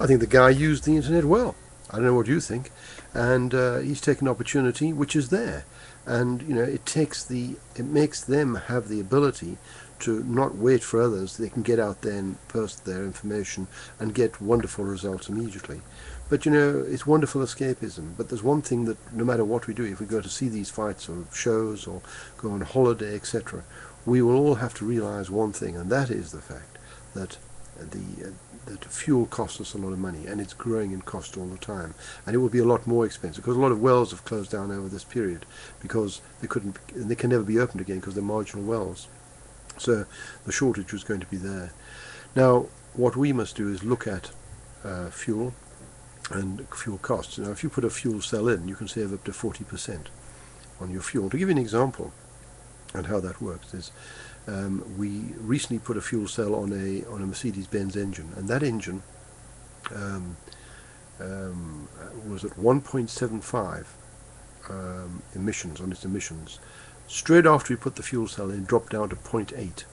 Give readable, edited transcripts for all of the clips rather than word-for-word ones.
I think the guy used the internet well. I don't know what you think, and he's taken an opportunity which is there, and it makes them have the ability to not wait for others. They can get out there and post their information and get wonderful results immediately. But it's wonderful escapism. But there's one thing that no matter what we do, if we go to see these fights or shows or go on holiday, etc., we will all have to realize one thing, and that is the fact that that fuel costs us a lot of money, and it's growing in cost all the time, and it will be a lot more expensive because a lot of wells have closed down over this period because they can never be opened again because they're marginal wells. So the shortage was going to be there. Now, what we must do is look at fuel and fuel costs. Now, if you put a fuel cell in, you can save up to 40% on your fuel. To give you an example and how that works is, we recently put a fuel cell on a Mercedes-Benz engine, and that engine was at 1.75 emissions on its emissions. Straight after we put the fuel cell in, it dropped down to 0.8,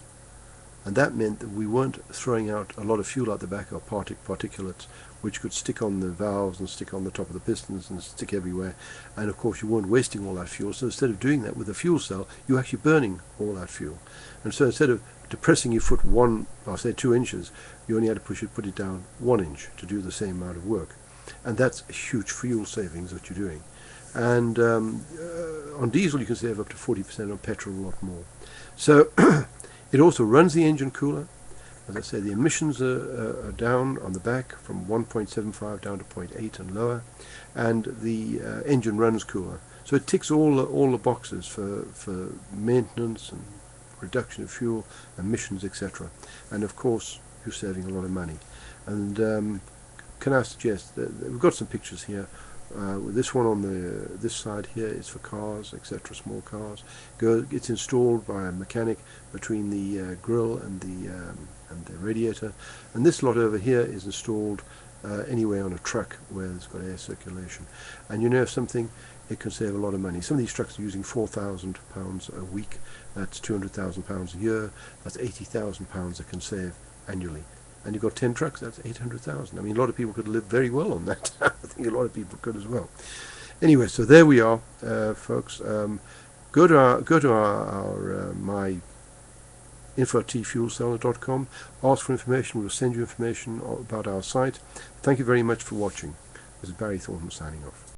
and that meant that we weren't throwing out a lot of fuel out the back of particulates, which could stick on the valves and stick on the top of the pistons and stick everywhere. And of course you weren't wasting all that fuel, so instead of doing that with a fuel cell, you're actually burning all that fuel. And so instead of depressing your foot 2 inches, you only had to put it down 1 inch to do the same amount of work. And that's a huge fuel savings that you're doing. And on diesel you can save up to 40%, on petrol a lot more. So it also runs the engine cooler. As I say, the emissions are down on the back from 1.75 down to 0.8 and lower, and the engine runs cooler. So it ticks all the boxes for maintenance and reduction of fuel, emissions, etc. And of course, you're saving a lot of money. And can I suggest that we've got some pictures here. This one on this side here is for cars, etc., small cars. It's installed by a mechanic between the grill and the radiator, and this lot over here is installed anyway on a truck where it's got air circulation. And you know something, it can save a lot of money. Some of these trucks are using £4,000 a week. That's £200,000 a year. That's £80,000 it can save annually. And you've got 10 trucks, that's 800,000. I mean, a lot of people could live very well on that. I think a lot of people could as well. Anyway, so there we are, folks. Go to my info@tfuelcell.com. Ask for information. We'll send you information about our site. Thank you very much for watching. This is Barry Thornton signing off.